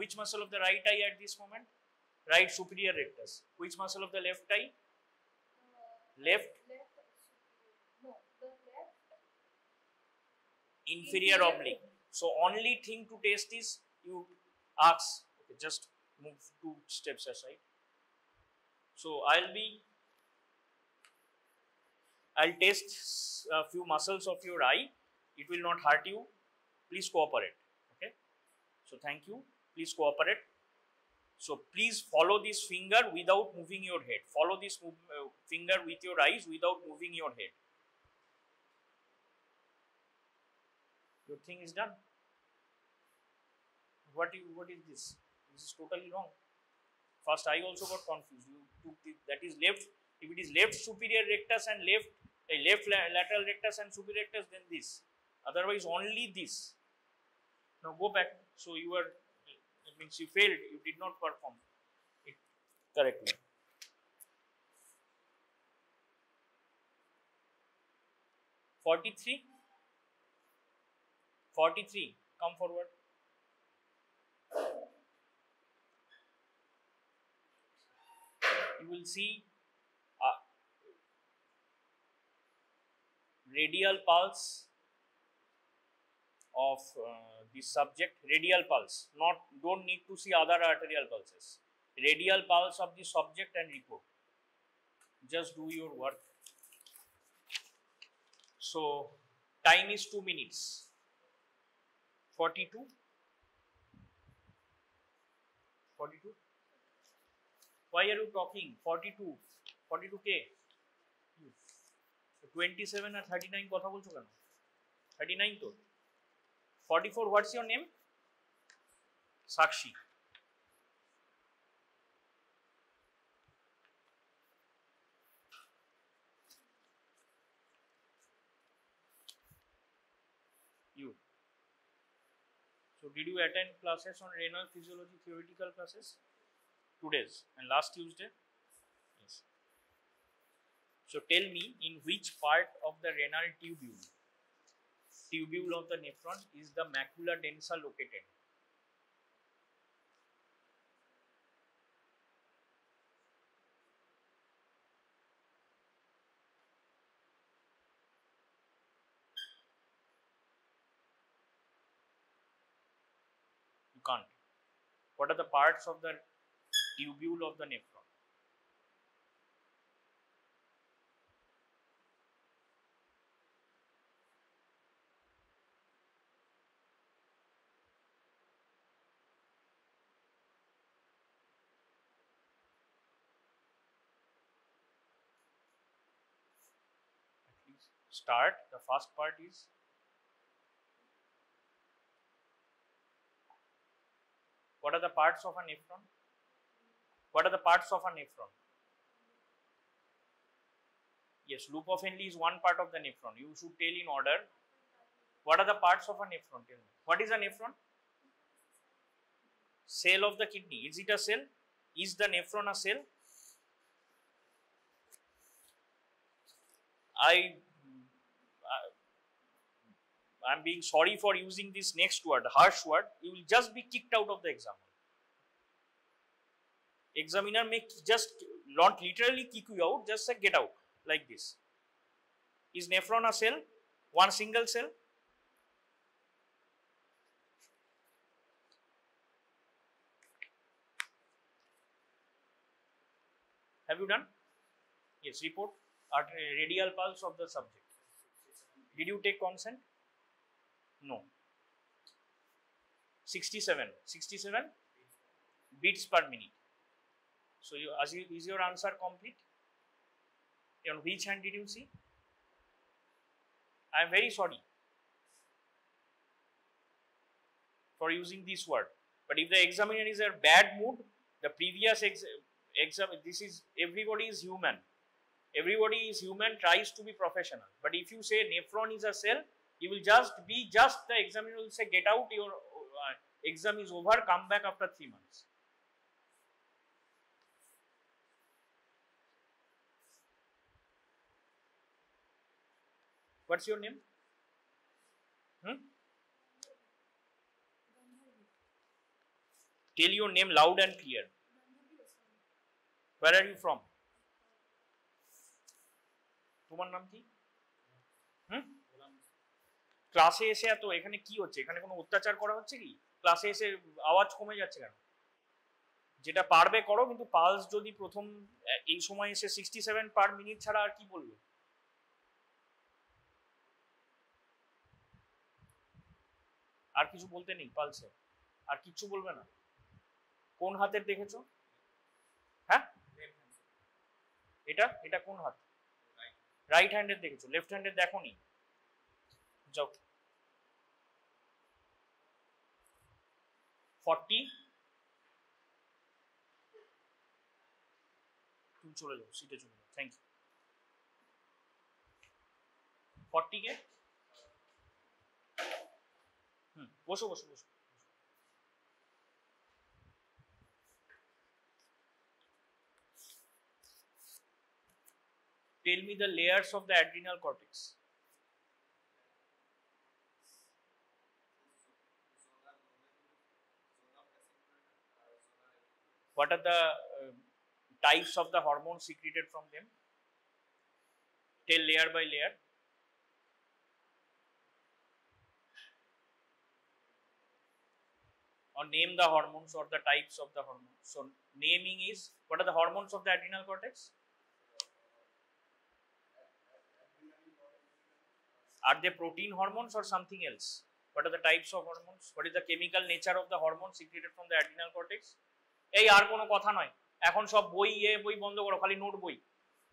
which muscle of the right eye at this moment? Right superior rectus. Which muscle of the left eye? Left inferior oblique. So only thing to test is you ask, okay, just move 2 steps aside. So I'll test a few muscles of your eye. It will not hurt you. Please cooperate. Okay. So thank you. Please cooperate. So please follow this finger without moving your head. Follow this finger with your eyes without moving your head. Your thing is done. What is this? This is totally wrong. First, I also got confused. You took that is left. If it is left superior rectus and left lateral rectus and superior rectus, then this. Otherwise, only this. Now go back. So you are. It means you failed. You did not perform it correctly. (43). Come forward. You will see radial pulse of this subject. Radial pulse. Don't need to see other arterial pulses. Radial pulse of the subject and report. Just do your work. So time is 2 minutes. 42. Why are you talking? 42K. 27 or 39 কথা বলছো কেন? 39 তো. 44, what's your name? Sakshi. You. So did you attend classes on renal physiology, theoretical classes? 2 days and last Tuesday? Yes. So tell me, in which part of the renal tubule of the nephron is the macula densa located? You can't. What are the parts of the tubule of the nephron? At least start. The first part is what are the parts of a nephron? What are the parts of a nephron? Yes, loop of Henle is one part of the nephron. You should tell in order. What are the parts of a nephron? Tell me. What is a nephron? Cell of the kidney. Is it a cell? Is the nephron a cell? I'm being sorry for using this next word, harsh word. You will just be kicked out of the exam. Examiner may just not literally kick you out, just say get out like this. Is nephron a cell? One single cell? Have you done? Yes, report radial pulse of the subject. Did you take consent? No. 67 beats per minute. So is your answer complete? On which hand did you see? I am very sorry for using this word. But if the examiner is in a bad mood, the previous exam, this is, everybody is human. Everybody is human, tries to be professional. But if you say nephron is a cell, you will the examiner will say, get out, your exam is over, come back after 3 months. What's your name? Tell your name loud and clear. Where are you from? তোমার নাম কি? ক্লাসে এসে এত এখানে কি হচ্ছে? এখানে কোনো অত্যাচার করা হচ্ছে কি? ক্লাসে এসে আওয়াজ কমে যাচ্ছে কেন? যেটা পারবে করো, কিন্তু পালস যদি প্রথম এই সময় এসে 67 পার মিনিট ছাড়া আর কি বলবে? আর কিছু বলতে নেই পালসে? আর কিছু বলবে না? কোন হাতের দেখেছো? হ্যাঁ, এটা এটা কোন হাত? রাইট হ্যান্ডের দেখেছো, লেফট হ্যান্ডের দেখোনি? যাও 40, তুমি চলে যাও, সিটে চলে যাও। Thank you. 40 কে বসো বসো বসো। Tell me the layers of the adrenal cortex. What are the types of the hormones secreted from them? Tell layer by layer. Or name the hormones or the types of the hormones. So naming is, what are the hormones of the adrenal cortex? Are they protein hormones or something else? What are the types of hormones? What is the chemical nature of the hormones secreted from the adrenal cortex? এই আর কোনো কথা নয়, এখন সব বই বই বন্ধ করো, খালি নোট বই।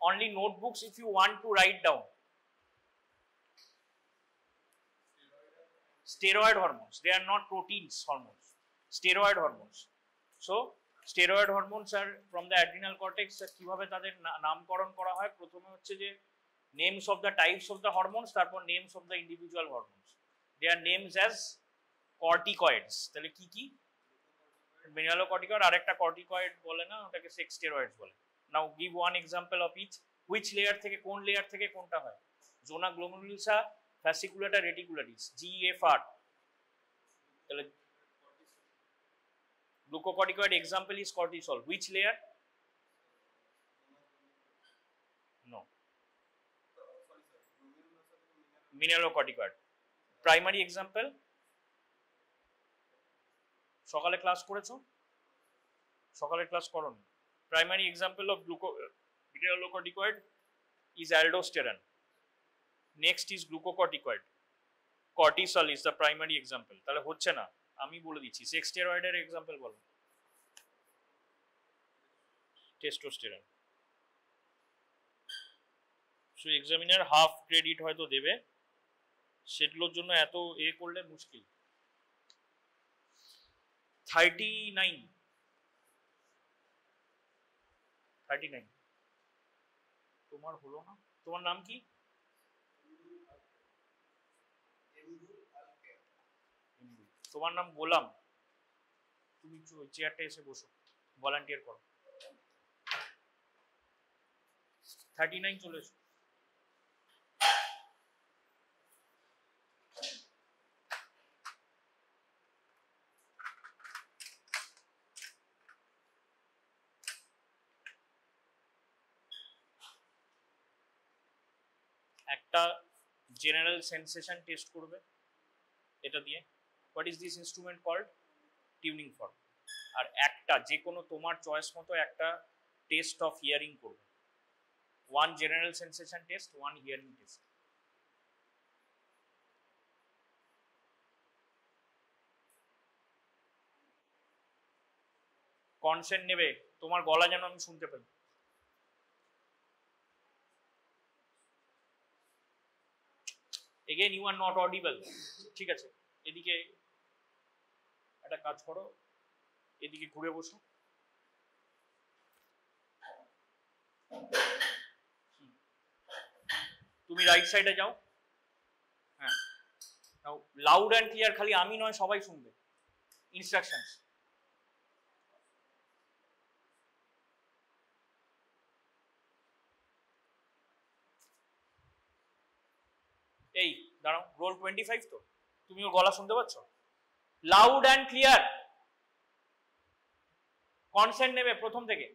Only notebooks if you want to write down. Steroid hormones, they are not proteins hormones. Steroid hormones. So steroid hormones are from the adrenal cortex. কিভাবে তাদের নামকরণ করা হয়? প্রথমে হচ্ছে যে names of the types of the hormones, তারপর names of the individual hormones. They are names as corticoids. তাহলে কি কি? Mineralocorticoid, আর একটা corticoid বলে না, ওটাকে sex steroids বলে। Now give one example of each. Which layer থেকে কোন layer থেকে কোনটা হয়? Zona glomerulosa, fasciculata reticularis, GFR. তাহলে glucocorticoid example is cortisol. Which layer? No. Mineralocorticoid. Primary example? সকালে ক্লাস করেছো? সকালে ক্লাস করোনি? Primary example of mineralocorticoid is aldosterone. Next is glucocorticoid. Cortisol is the primary example. তাহলে হচ্ছে না, আমি বলে দিচ্ছি। সেক্স স্টেরয়েডের এক্সাম্পল বলো। Testosterone. So examiner half credit হয়তো দেবে, সেগুলোর জন্য এত করলে মুশকিল। 39 তোমার হলো না? তোমার নাম কি? তোমার নাম গোলাম। তুমি চেয়ারটা এসে বসো, ভলান্টিয়ার করো। 39 চলে এসো। একটা জেনারেল সেন্সেশন টেস্ট করবে এটা দিয়ে। What is this instrument called? Tuning fork. আর একটা যে কোনো তোমার চয়েস মতো একটা টেস্ট অফ হিয়ারিং করবে। One general sensation test, one hearing test. Consent নেবে, তোমার গলা যেন আমি শুনতে পাই। Again you are not audible. ঠিক আছে, এদিকে একটা কাজ করো, এদিকে ঘুরে বসো। তুমি রাইট সাইডে যাও। হ্যাঁ, নাও লাউড অ্যান্ড ক্লিয়ার, খালি আমি নয় সবাই শুনবে ইনস্ট্রাকশনস। এই দাঁড়াও, রোল 25 তো, তুমি ওর গলা শুনতে পাচ্ছ? Loud and clear. কনসেন্ট নেবে প্রথম থেকে।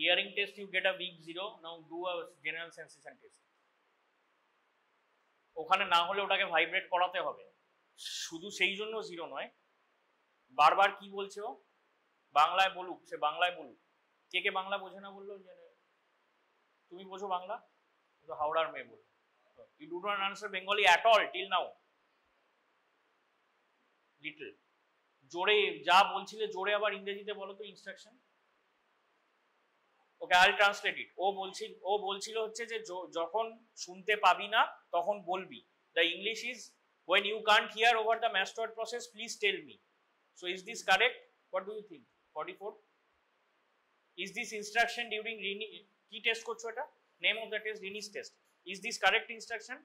Hearing test you get a weak 0. Now do a general sensation test. ওখানে না হলে ওটাকে ভাইব্রেট করাতে হবে, শুধু সেই জন্য 0 নয়, বারবার কি বলছে ও বাংলায় বলুক, সে বাংলায় বলুক। কে কে বাংলা বোঝে না বললো? তুমি বোঝো বাংলা? তো হাওড়ার মেয়ে বল। You do not answer Bengali at all till now. Little জোরে যা বলছিলে জোরে আবার ইংরেজিতে বলো তো instruction. Okay, I will translate it. ও বলছিল হচ্ছে যে যখন শুনতে পাবি না তখন বলবি। The English is when you can't hear over the mastoid process please tell me. So is this correct? What do you think? 44 is this instruction during কি টেস্ট করছো এটা? name of the test Rinne's test. Is this correct instruction?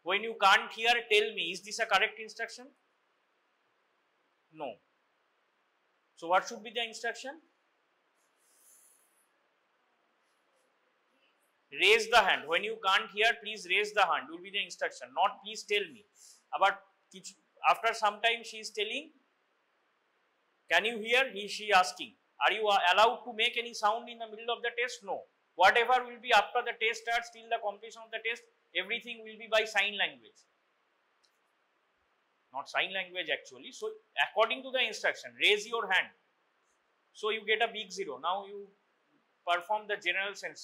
When you can't hear tell me, is this a correct instruction? No. So what should be the instruction? Raise the hand. When you can't hear, please raise the hand will be the instruction, not please tell me. But after some time she is telling, can you hear? She asking, are you allowed to make any sound in the middle of the test? No. Whatever will be after the test starts till the completion of the test, everything will be by sign language, not sign language actually. So according to the instruction, raise your hand. So you get a big 0. Now you perform the general sense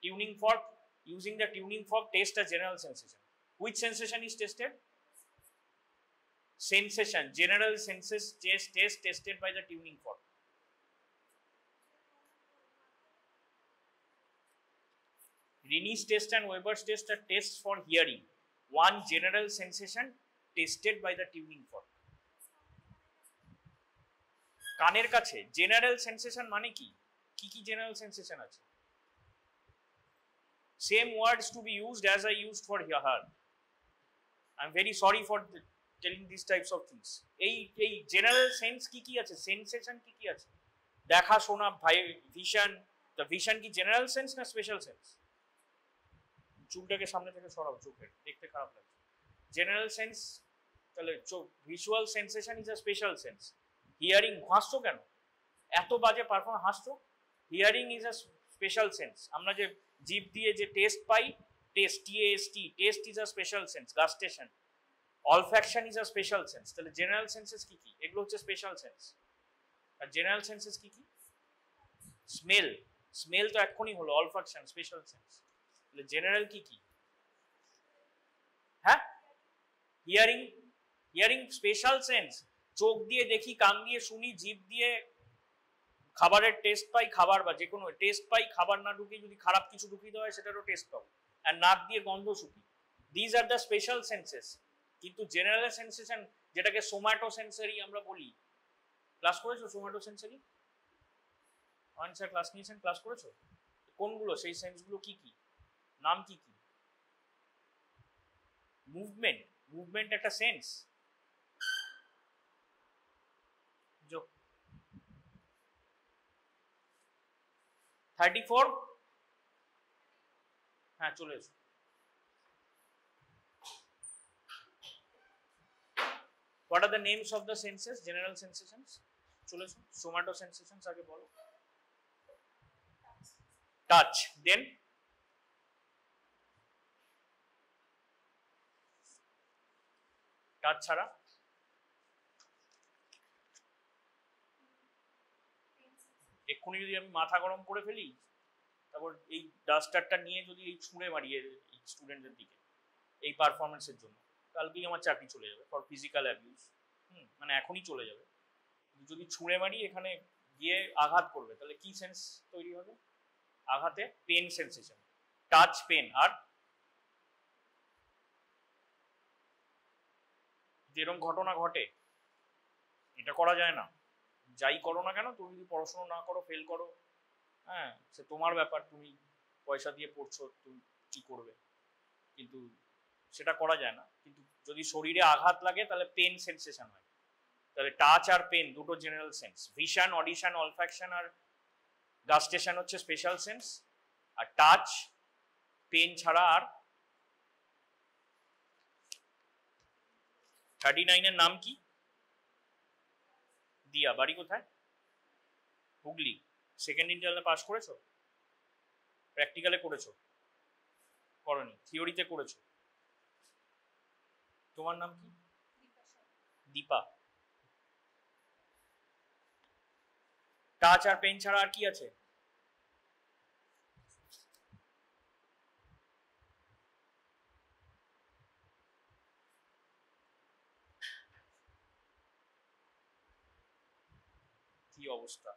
tuning fork. Using the tuning fork, test a general sensation. Which sensation is tested? Sensation, general senses test tested by the tuning fork. Rinne's test and Weber's test are tests for hearing. One general sensation tested by the tuning fork. কানের কাছে general sensation মানে কি? কি কি general sensation আছে? Same words to be used as I used for her. I'm very sorry for telling these types of things. এই general sense কি কি আছে? সেন্সেশন কি কি আছে? দেখা শোনা, ভিশন। তো ভিশন কি জেনারেল সেন্স না স্পেশাল সেন্স? চুলটাকে সামনে থেকে সরাও, চোখের দেখতে খারাপ লাগছে। জেনারেল সেন্স তাহলে visual sensation is a special sense. Hearing, হাসছো কেন? এত বাজে পারফর্ম হাসছো? Hearing is a special sense. আমরা যে জিভ দিয়ে যে টেস্ট পাই, taste TAST, taste is a special sense. Gustation, olfaction is a special sense. তাহলে জেনারেল সেন্সেস কি কি? এগুলো হচ্ছে স্পেশাল সেন্স। আর জেনারেল সেন্সেস কি কি? স্মেল, স্মেল তো এক্ষুনি হলো অলফ্যাকশন, স্পেশাল সেন্স। তাহলে জেনারেল কি কি? হ্যাঁ, হিয়ারিং, হিয়ারিং স্পেশাল সেন্স। চোখ দিয়ে দেখি, কান দিয়ে শুনি, জিভ দিয়ে খাবারের টেস্ট পাই, খাবার বা যে কোনো টেস্ট পাই, খাবার না ঢুকিয়ে যদি খারাপ কিছু ঢুকিয়ে দেওয়া হয় সেটারও টেস্ট পাবো। আর নাক দিয়ে গন্ধ শুকি। These are the special senses. কিন্তু জেনারেল সেন্সেশন যেটাকে সোম্যাটো সেন্সারি আমরা বলি, ক্লাস করেছো সোম্যাটো সেন্সারি? স্যার ক্লাস নিয়েছেন, ক্লাস করেছো? কোনগুলো সেই সেন্সগুলো কি কি? নাম কি কি? মুভমেন্ট, মুভমেন্ট একটা সেন্স। 34, হ্যাঁ চলে এসো। What are the names of the senses, general sensations? চলে এসো। সোম্যাটো সেন্সেশনস আগে বলো। টাচ, দেন টাচ ছাড়া এক্ষুনি যদি আমি মাথা গরম করে ফেলি তারপর এই ডাস্টারটা নিয়ে যদি এই ছুঁড়ে মারি এই স্টুডেন্টদের দিকে এই পারফরমেন্সের জন্য, কালকেই আমার চাকরি চলে যাবে ফর ফিজিক্যাল অ্যাবিউজ। মানে এখনই চলে যাবে। যদি ছুঁড়ে মারি এখানে গিয়ে আঘাত করবে, তাহলে কি সেন্স তৈরি হবে? আঘাতে পেন সেন্সেশন, টাচ পেন। আর যেরকম ঘটনা ঘটে, এটা করা যায় না। যাই করো না কেন, তুমি যদি পড়াশোনা না করো, ফেল করো, হ্যাঁ সে তোমার ব্যাপার, তুমি পয়সা দিয়ে পড়ছো, তুমি কি করবে, কিন্তু সেটা করা যায় না। কিন্তু যদি শরীরে আঘাত লাগে তাহলে পেন সেন্সেশন হয়। তাহলে টাচ আর পেন দুটো জেনারেল সেন্স, ভিশন, অডিশন, অলফ্যাকশন আর গাস্টেশন হচ্ছে স্পেশাল সেন্স, আর টাচ পেন ছাড়া আর 39 এর নাম কি? দিয়া। বাড়ি কোথায়? হুগলি। সেকেন্ড ইন্টারনালে পাস করেছো? প্র্যাকটিক্যালে করেছো? করনি, থিওরিতে করেছো। তোমার নাম কি? দীপা। টাচ আর পেন ছাড়া আর কি আছে? কি অবস্থা?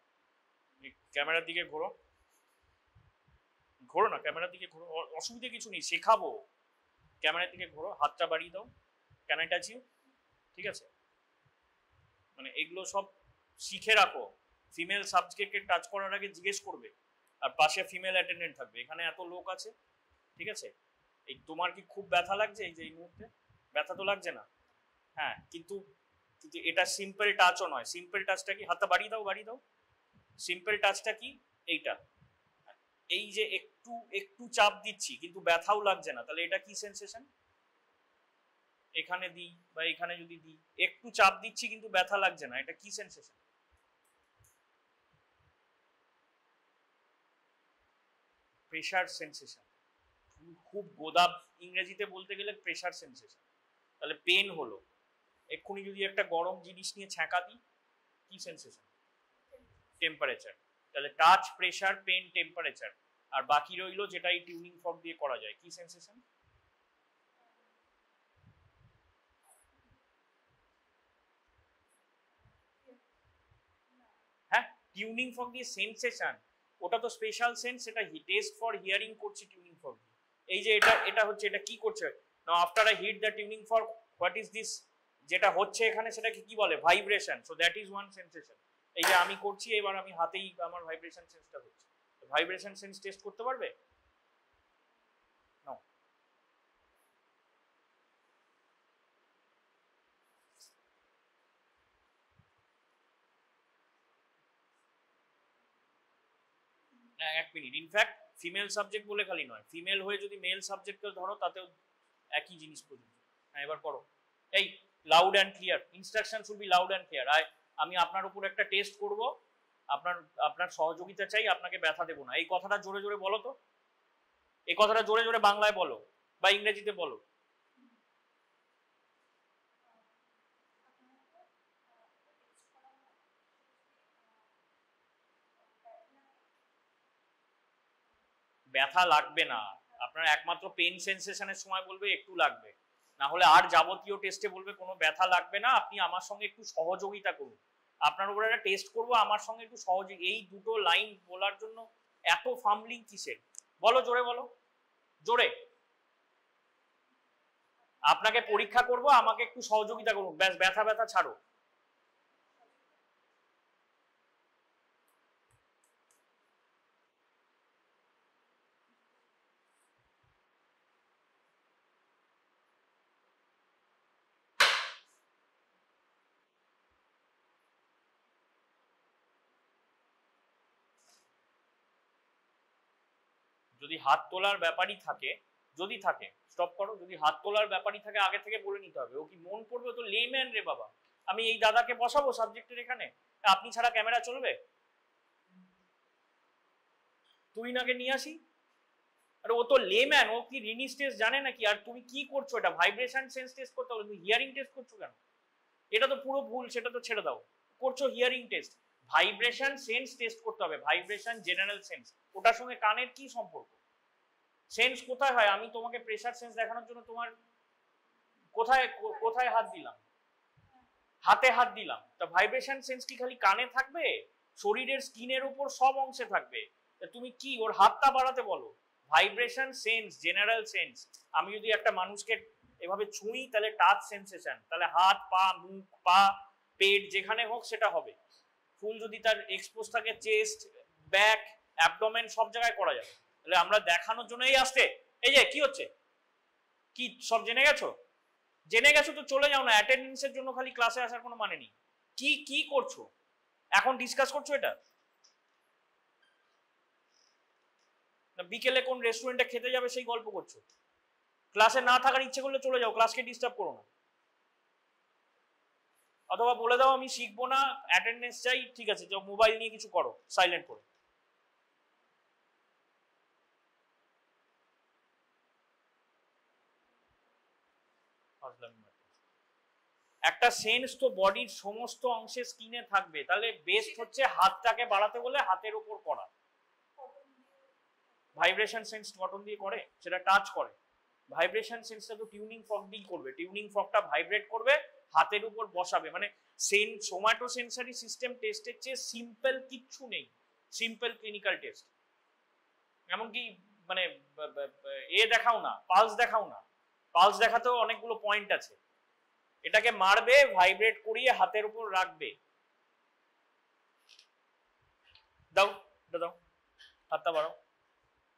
ক্যামেরার দিকে ঘোরো, ঘোরো না, ক্যামেরার দিকে ঘোরো, অসুবিধা কিছু নেই, শেখাবো। ক্যামেরার দিকে ঘোরো, হাতটা বাড়িয়ে দাও, ক্যান আই টাচ ইউ? ঠিক আছে, মানে এগুলো সব শিখে রাখো। ফিমেল সাবজেক্টকে টাচ করার আগে জিজ্ঞেস করবে, আর পাশে ফিমেল অ্যাটেন্ডেন্ট থাকবে। এখানে এত লোক আছে, ঠিক আছে? এই তোমার কি খুব ব্যথা লাগছে এই যে এই মুহূর্তে? ব্যথা তো লাগছে না, হ্যাঁ, কিন্তু এটা সিম্পল টাচও নয়। সিম্পল টাচটা কি? হাতটা বাড়িয়ে দাও, বাড়িয়ে দাও। সিম্পল টাচটা কি? এইটা, এই যে একটু একটু চাপ দিচ্ছি কিন্তু ব্যথাও লাগছে না, তাহলে এটা কি সেন্সেশন? এখানে দিই বা এখানে যদি দিই, একটু চাপ দিচ্ছি কিন্তু ব্যথা লাগছে না, এটা কি সেন্সেশন? Pressure sensation. খুব গোদাব ইংরেজিতে বলতে গেলে প্রেশার সেন্সেশন। তাহলে পেন হলো, এক্ষুনি যদি একটা গরম জিনিস নিয়ে ছ্যাঁকা দিই, কি সেন্সেশন? টেম্পারেচার। তাহলে টাচ, প্রেশার, পেন, টেম্পারেচার, আর বাকি রইলো যেটা এই টিউনিং ফর্ক দিয়ে করা যায়, কি সেন্সেশন? হ্যাঁ, টিউনিং ফর্ক দিয়ে সেন্সেশন, ওটা তো স্পেশাল সেন্স, সেটা টেস্ট ফর হিয়ারিং করছি টিউনিং ফর্ক। এই যে এটা এটা হচ্ছে, এটা কি করছে? Now after I hit the tuning fork, what is this? যেটা হচ্ছে এখানে সেটাকে কি বলে? Vibration. So that is one sensation. এই যে আমি করছি, এবার আমি হাতেই আমার ভাইব্রেশন সেন্সটা হচ্ছে। ভাইব্রেশন সেন্স টেস্ট করতে পারবে? নাও, এক মিনিট। ইনফ্যাক্ট ফিমেল সাবজেক্ট বলে খালি নয়, ফিমেল হয়ে যদি মেল সাবজেক্টকে ধরো তাতেও একই জিনিস প্রযোজ্য। হ্যাঁ, এবার করো। এই loud and clear, instruction should be loud and clear. আমি আপনার উপর একটা টেস্ট করব, আপনার আপনার সহযোগিতা চাই, আপনাকে ব্যথা দেবো না। এই কথাটা জোরে জোরে বলো তো, এই কথাটা জোরে জোরে বাংলায় বলো বা ইংরেজিতে বলো। ব্যথা লাগবে না, আপনার একমাত্র পেন সেন্সেশনের সময় বলবে একটু লাগবে, না হলে আর যাবতীয় টেস্টে বলবে কোনো ব্যথা লাগবে না, আপনি আমার সঙ্গে একটু সহযোগিতা করুন। আপনার উপর একটা টেস্ট করবো, আমার সঙ্গে একটু সহযোগী। এই দুটো লাইন বলার জন্য এত ফাম্বলিং কিসের? বলো, জোরে বলো, জোরে। আপনাকে পরীক্ষা করব, আমাকে একটু সহযোগিতা করুন, ব্যাস, ব্যথা ব্যথা ছাড়ো। যদি হাত তোলার ব্যাপারই থাকে, যদি থাকে, স্টপ করো। যদি হাত তোলার ব্যাপারই থাকে আগে থেকে বলে নিতে হবে। ও কি মন পড়বে? তো লেম্যান রে বাবা, আমি এই দাদাকে বসাবো সাবজেক্টের এখানে? আপনি ছাড়া ক্যামেরা চলবে? তুই নাকে নিয়ে আসি। আরে ও তো লেম্যান, ও কি রিনিস টেস্ট জানে নাকি? আর তুমি কি করছো? এটা ভাইব্রেশন সেন্স টেস্ট করতে হবে, তুমি হিয়ারিং টেস্ট করছো কেন? এটা তো পুরো ভুল, সেটা তো ছেড়ে দাও। করছো hearing test. Vibration sense test করতে হবে, ভাইব্রেশন জেনারেল সেন্স, ওটার সঙ্গে কানের কি সম্পর্ক? সেন্স কোথায় হয়? আমি তোমাকে প্রেসার সেন্স দেখানোর জন্য তোমার কোথায় কোথায় হাত দিলাম? হাতে হাত দিলাম। তা ভাইব্রেশন সেন্স কি খালি কানে থাকবে? শরীরের স্কিনের উপর সব অংশে থাকবে। তুমি কি ওর হাতটা বাড়াতে বলো? Vibration sense general sense. আমি যদি একটা মানুষকে এভাবে ছুঁই তাহলে টাচ সেন্সেশন, তাহলে হাত পা মুখ পা পেট যেখানে হোক সেটা হবে। ফুল যদি তার এক্সপোজ থাকে চেস্ট ব্যাক অ্যাবডোমেন সব জায়গায় করা যাবে। তাহলে আমরা দেখানোর জন্য এই আসতে এই যে কি হচ্ছে কি সব জেনে গেছো? জেনে গেছো তো চলে যাও না, অ্যাটেন্ডেন্সের জন্য খালি ক্লাসে আসার কোনো মানে নেই। কি কি করছো এখন? ডিসকাস করছো এটা? না বিকেলে কোন রেস্টুরেন্টে খেতে যাবে সেই গল্প করছো? ক্লাসে না থাকার ইচ্ছে করলে চলে যাও, ক্লাসকে ডিস্টার্ব করো না। অথবা বলে দাও আমি শিখবো না, অ্যাটেন্ডেন্স চাই, ঠিক আছে যাও মোবাইল নিয়ে কিছু করো সাইলেন্ট করে। একটা সেন্স তো বডির সমস্ত অংশে স্কিনে থাকবে, তাহলে বেস্ট হচ্ছে হাতটাকে বাড়াতে বলে হাতের উপর করা। ভাইব্রেশন সেন্স কটন দিয়ে করে, সেটা টাচ করে। ভাইব্রেশন সেন্সটা তো টিউনিং ফর্ক দিয়ে করবে, টিউনিং ফর্কটা ভাইব্রেট করবে, হাতের উপর বসাবে। মানে সোমাটো সেন্সারি সিস্টেম টেস্টের চেয়ে সিম্পল কিচ্ছু নেই, সিম্পল ক্লিনিক্যাল টেস্ট। এমনকি মানে এ দেখাও না, পালস দেখাও না, পালস দেখাতেও অনেকগুলো পয়েন্ট আছে। এটাকে মারবে, ভাইব্রেট করিয়ে হাতের উপর রাখবে। দাও দাও হাতটা বাড়াও।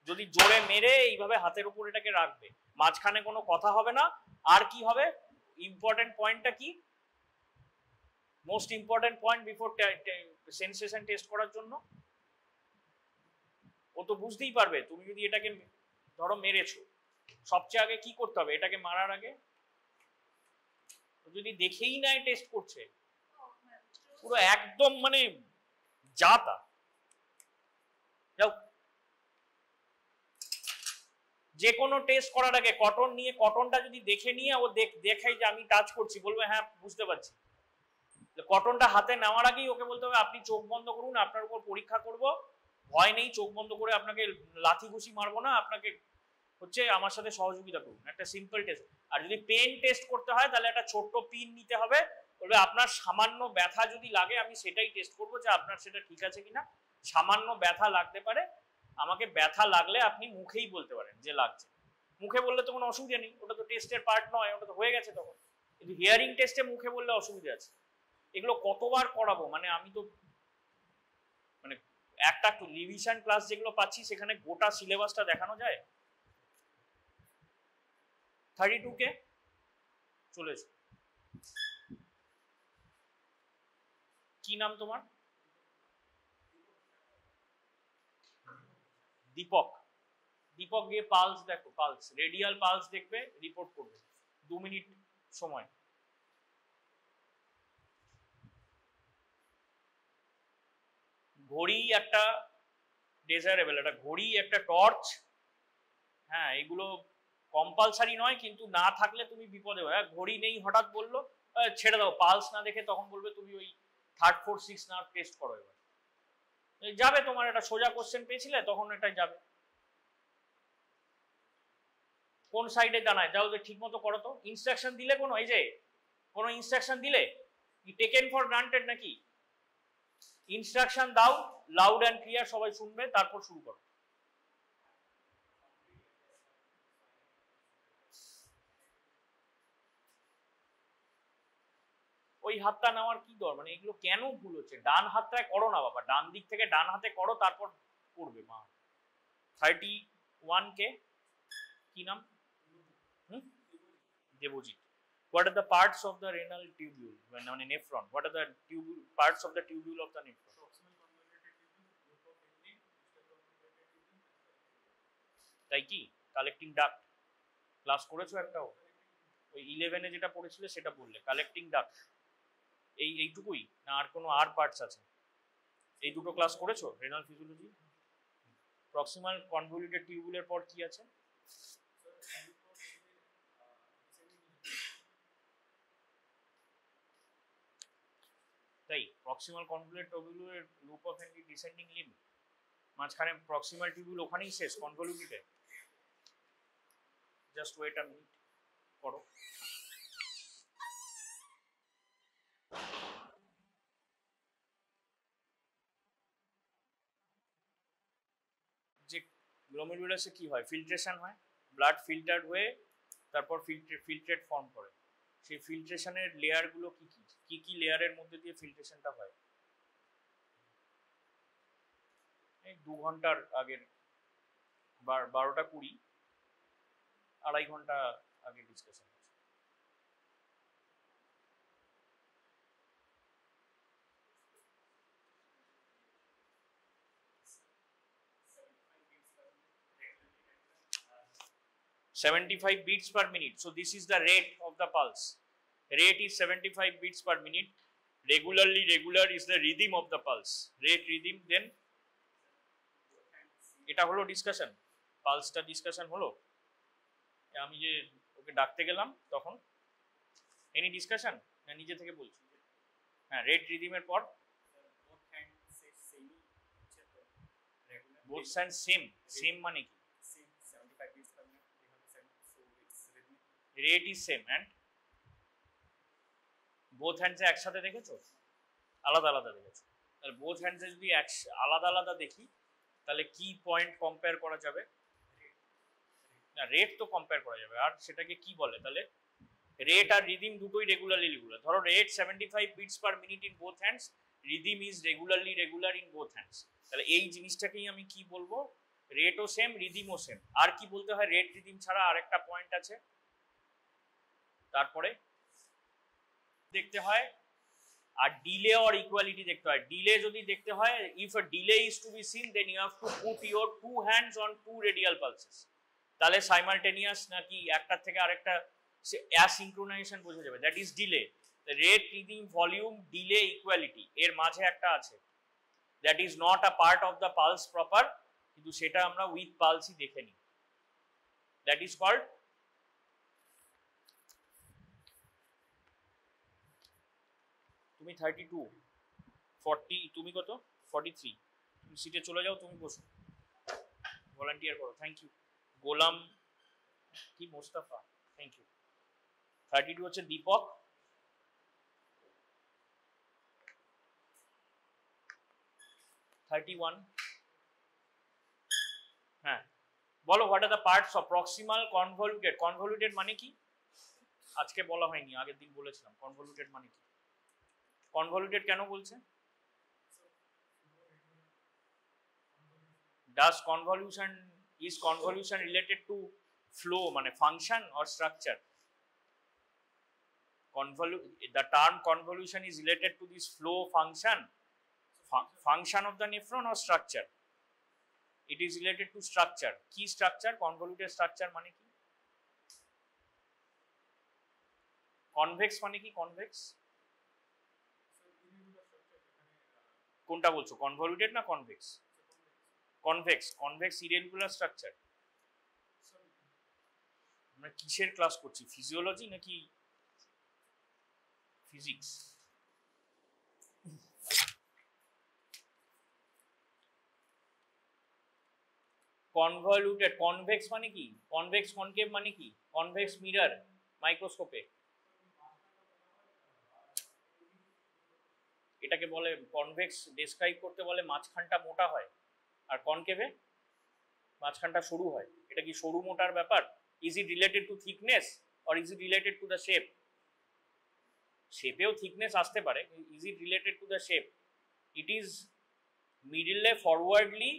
যদি জোরে মেরে এইভাবে হাতের উপর এটাকে রাখবে, মাঝখানে কোনো কথা হবে না। আর কি হবে? ইম্পর্টেন্ট পয়েন্টটা কি? Most important point before sensation test করার জন্য, ও তো বুঝতেই পারবে তুমি যদি এটাকে ধরো মেরেছো, সবচেয়ে আগে কি করতে হবে? এটাকে মারার আগে যদি দেখেই নাই টেস্ট করছে, পুরো একদম মানে যা তা। যাও, যে কোনো টেস্ট করার আগে কটন নিয়ে, কটনটা যদি দেখে নিয়ে ও দেখাই যে আমি টাচ করছি, বলবে হ্যাঁ বুঝতে পারছি। কটনটা হাতে নেওয়ার আগেই ওকে বলতে হবে আপনি চোখ বন্ধ করুন, আপনার উপর পরীক্ষা করব, ভয় নেই, চোখ বন্ধ করে আপনাকে লাথি ঘুষি মারবো না, আপনাকে হচ্ছে আমার সাথে সহযোগিতা করুন। একটা সিম্পল টেস্ট। আর যদি পেন টেস্ট করতে হয় তাহলে একটা ছোট্ট পিন নিতে হবে, বলবে আপনার সামান্য ব্যথা যদি লাগে আমি সেটাই টেস্ট করবো যে আপনার সেটা ঠিক আছে কিনা। সামান্য ব্যথা লাগতে পারে, আমাকে ব্যথা লাগলে আপনি মুখেই বলতে পারেন যে লাগছে। মুখে বললে তো কোনো অসুবিধা নেই, ওটা তো টেস্টের পার্ট নয়, ওটা তো হয়ে গেছে তখন। কিন্তু হিয়ারিং টেস্টে মুখে বললে অসুবিধা আছে। এগুলো কতবার করাবো? মানে আমি তো মানে একটা রিভিশন ক্লাস যেগুলো পাচ্ছি সেখানে গোটা সিলেবাসটা দেখানো যায়। 32 কে চলে এসো। কি নাম তোমার? দীপক। দীপক গিয়ে পালস দেখো, পালস রেডিয়াল পালস দেখবে, রিপোর্ট করবে। 2 মিনিট সময়। ঘড়ি একটা ডেজারেবল, একটা ঘড়ি একটা টর্চ, হ্যাঁ এগুলো কম্পালসারি নয়, কিন্তু না থাকলে তুমি বিপদে হবে। ঘড়ি নেই হঠাৎ বললো ছেড়ে দাও, পালস না দেখে তখন বলবে তুমি ওই 3rd 4th 6th nerve test করো। এবার যাবে, তোমার একটা সোজা কোশ্চেন পেয়েছিলে তখন এটাই যাবে। কোন সাইডে জানায় যাও যে ঠিক মতো করো তো। ইনস্ট্রাকশন দিলে কোনো, এই যে কোনো ইনস্ট্রাকশন দিলে টেকেন ফর গ্রান্টেড নাকি? ইনস্ট্রাকশন দাও, লাউড অ্যান্ড ক্লিয়ার, সবাই শুনবে, তারপর শুরু করো। ওই হাতটা নেওয়ার কি দর? মানে এগুলো কেন ভুল হচ্ছে? ডান হাতটায় করো না বাবা, ডান দিক থেকে ডান হাতে করো, তারপর করবে মা। 31 কে কি নাম? Devojit. What are the parts of the renal tubule? When on a nephron, what are the parts of the tubule of the nephron? তাই কি? কালেক্টিং ডাক্ট ক্লাস করেছো একটাও? ওই 11-এ যেটা পড়েছিলে সেটা বললে, কালেক্টিং ডাক্ট এইটুকুই না আর কোনো আর পার্টস আছে? এই দুটো ক্লাস করেছো রেনাল ফিজিওলজি? প্রক্সিমাল কনভলিউটেড টিউবুলের পর কি আছে? তাই প্রক্সিমাল কনভলিউটেড টিউবুলের loop of entry descending limb, মাঝখানে প্রক্সিমাল টিউবুল ওখানেই শেষ কনভলিউটেডে। জাস্ট ওয়েট আ মিনিট করো। যে গ্লোমেরুলাসে কি হয়, ফিল্ট্রেশন হয়, ব্লাড ফিল্টার হয়ে তারপর ফিল্ট্রেট ফর্ম করে। সেই ফিল্ট্রেশনের লেয়ারগুলো কি কি লেয়ারের মধ্যে দিয়ে ফিল্ট্রেশনটা হয়, এই 2 ঘন্টার আগের 12:20 2.5 ঘন্টা আগে ডিসকাশন হচ্ছে। $75 beats per minute. So this is the rate of the pulse. Rate is 75 beats per minute. Regular is the rhythm of the pulse. Rate, rhythm, then এটা হলো ডিসকাশন, পালসটা ডিসকাশন হলো। আমি যে ওকে ডাকতে গেলাম তখন এনি ডিসকাশন না নিজে থেকে বলছি? হ্যাঁ, রেট রিদিমের পর বোথ হ্যান্ড সেম মানে কি? Rate is same and both হ্যান্ডসে একসাথে দেখেছো, আলাদা আলাদা দেখেছো? তাহলে বোথ হ্যান্ডসে যদি আলাদা আলাদা দেখি তাহলে কি পয়েন্ট কম্পেয়ার করা যাবে? না, রেট তো কম্পেয়ার করা যাবে, আর সেটাকে কি বলে তাহলে? রেট আর রিদিম দুটোই রেগুলারলি রেগুলার। ধরো rate 75 beats per minute in both hands, rhythm is regularly regular in both hands. তাহলে এই জিনিসটাকেই আমি কি বলবো? রেটও সেম, রিদিমও সেম। আর কি বলতে হয়? রেট রিদিম ছাড়া আরেকটা পয়েন্ট আছে, তারপরে দেখতে হয় আর ডিলে অর ইকুয়ালিটি দেখতে হয়। ডিলে যদি দেখতে হয়, if a delay is to be seen then you have to put your 2 hands on 2 radial pulses. তাহলে সাইমালটেনিয়াস নাকি একটার থেকে আরেকটা অ্যাসিনক্রোনাইজেশন বোঝা যাবে, that is delay. Rate, rhythm, volume, delay, equality এর মাঝে একটা আছে, that is not a part of the pulse proper, কিন্তু সেটা আমরা উইথ পালসই দেখে নিই, দ্যাট ইজ কল্ড তুমি 32 40 তুমি কত 43 তুমি সিটে চলে যাও, তুমি বসো, ভলান্টিয়ার করো। থ্যাংক ইউ গোলাম কি মোস্তাফা, থ্যাংক ইউ। 32 হচ্ছে দীপক, 31 হ্যাঁ বলো, what are the parts of proximal convoluted. Convoluted মানে কি আজকে বলা হয়নি, আগের দিন বলেছিলাম কনভলিউটেড মানে কি। কনভলিউটেড কেন বলছে? Does convolution, is convolution related to flow মানে function or structure? The term convolution is related to this flow function of the nephron or structure? It is related to structure. Key structure, convoluted structure মানে কি? Convex মানে কি? Convex কোনটা বলছো, convoluted না convex? Convex irregular structure. আমরা কিসের class করছি, ফিজিওলজি নাকি ফিজিক্স? কনভলিউটেড, কনভেক্স মানে কি? কনভেক্স কনকেভ মানে কি? কনভেক্স মিরর মাইক্রোস্কোপে এটাকে বলে। কনভেক্স ডেসক্রাইব করতে বলে মাঝখানটা মোটা হয়, আর কনকেভে মাঝখানটা সরু হয়। এটা কি সরু মোটার ব্যাপার? Is it related to thickness or is it related to the shape? শেপেও থিকনেস আসতে পারে, is it related to the shape? It is মিডলে ফরওয়ার্ডলি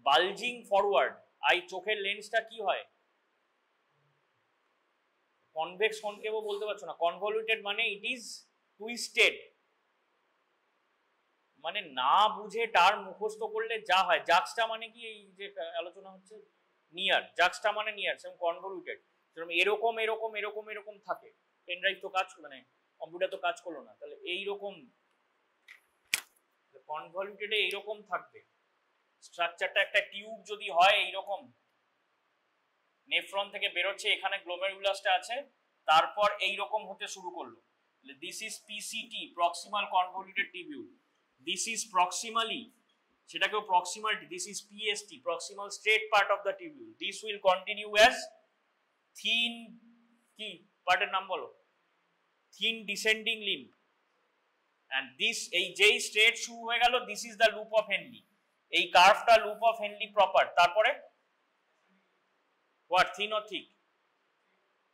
বালজিং ফরওয়ার্ড। আই চোখের লেন্সটা কি হয়? কনভেক্স কনকেভও বলতে পারছো না। কনভলিউটেড মানে ইট ইজ টুইস্টেড, মানে না বুঝে টার্ম মুখস্থ করলে যা হয়। জাক্সটা মানে কি, এই যে আলোচনা হচ্ছে নিয়ার, জাক্সটা মানে নিয়ার, সেরকম কনভলিউটেড যেরকম এরকম এরকম এরকম এরকম থাকে। পেন ড্রাইভ তো কাজ মানে কম্পিউটার তো কাজ করলো না, তাহলে এইরকম কনভলিউটেডে এইরকম থাকবে স্ট্রাকচারটা। একটা টিউব যদি হয় এইরকম, নেফ্রন থেকে বেরোচ্ছে, এখানে গ্লোমেরুলাসটা আছে, তারপর এইরকম হতে শুরু করলো, This is PCT, proximal convoluted tubule. This is proximally, সেটাকেও proximal. This is PST, proximal straight part of the tubule. This will continue as thin, কি পার্টের নাম বলো, thin descending limb. And this, এই যেই straight শুরু হয়ে গেল, this is the loop of Henle. এই কার্ভটা loop of Henle proper. তারপরে what, thin or thick?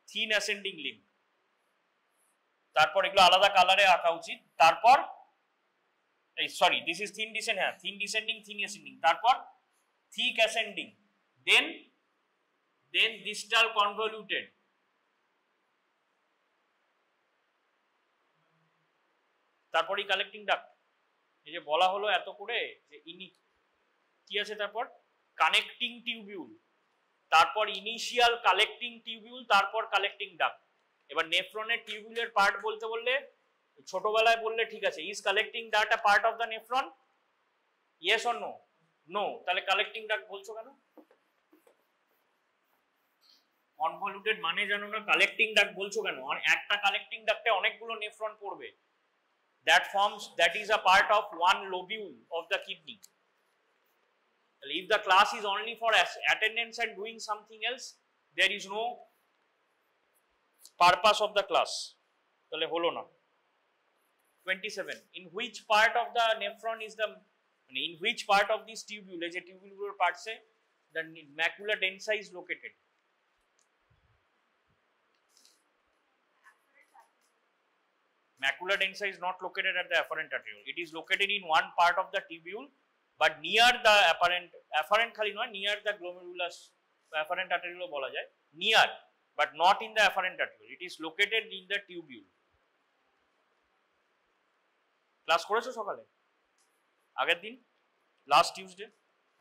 Thin ascending limb. তারপর এগুলো আলাদা কালারে আঁকা উচিত। তারপর এই sorry, this is thin descend, হ্যাঁ থিন ডিসেন্ডিং, থিন অ্যাসেন্ডিং, তারপর থিক অ্যাসেন্ডিং, দেন ডিস্টাল কনভলিউটেড, তারপরই কালেক্টিং ডাক্ট। এই যে বলা হলো এত করে যে কি আছে, তারপর কানেক্টিং টিউবিউল, তারপর ইনিশিয়াল কালেক্টিং টিউবিউল, তারপর কালেক্টিং ডাক্ট। এবার নেফ্রনের টিউবিউলের পার্ট বলতে বললে ছোটবেলায় বললে ঠিক আছে, is collecting duct a part of the nephron, yes or no? No. তাহলে কালেক্টিং ডাক্ট বলছো কেন? কনভলিউটেড মানে জানো না, কালেক্টিং ডাক্ট বলছো কেন? একটা কালেক্টিং ডাক্টে অনেকগুলো নেফ্রন পড়বে, that is a part of one lobule of the kidney. If the class is only for attendance and doing something else, there is no purpose of the class. তাহলে হলো না। 27, in which part of the nephron is the, in which part of this tubule, এই যে tubular পার্টসে the macula densa is located? Macula densa is not located at the afferent arteriole. It is located in one part of the tubule, but near the afferent খালি নয়, near the glomerulus, afferent arteriole বলা যায়, near, but not in the afferent arteriole. It is located in the tubule. Class করেছো সকালে আগের দিন, last Tuesday?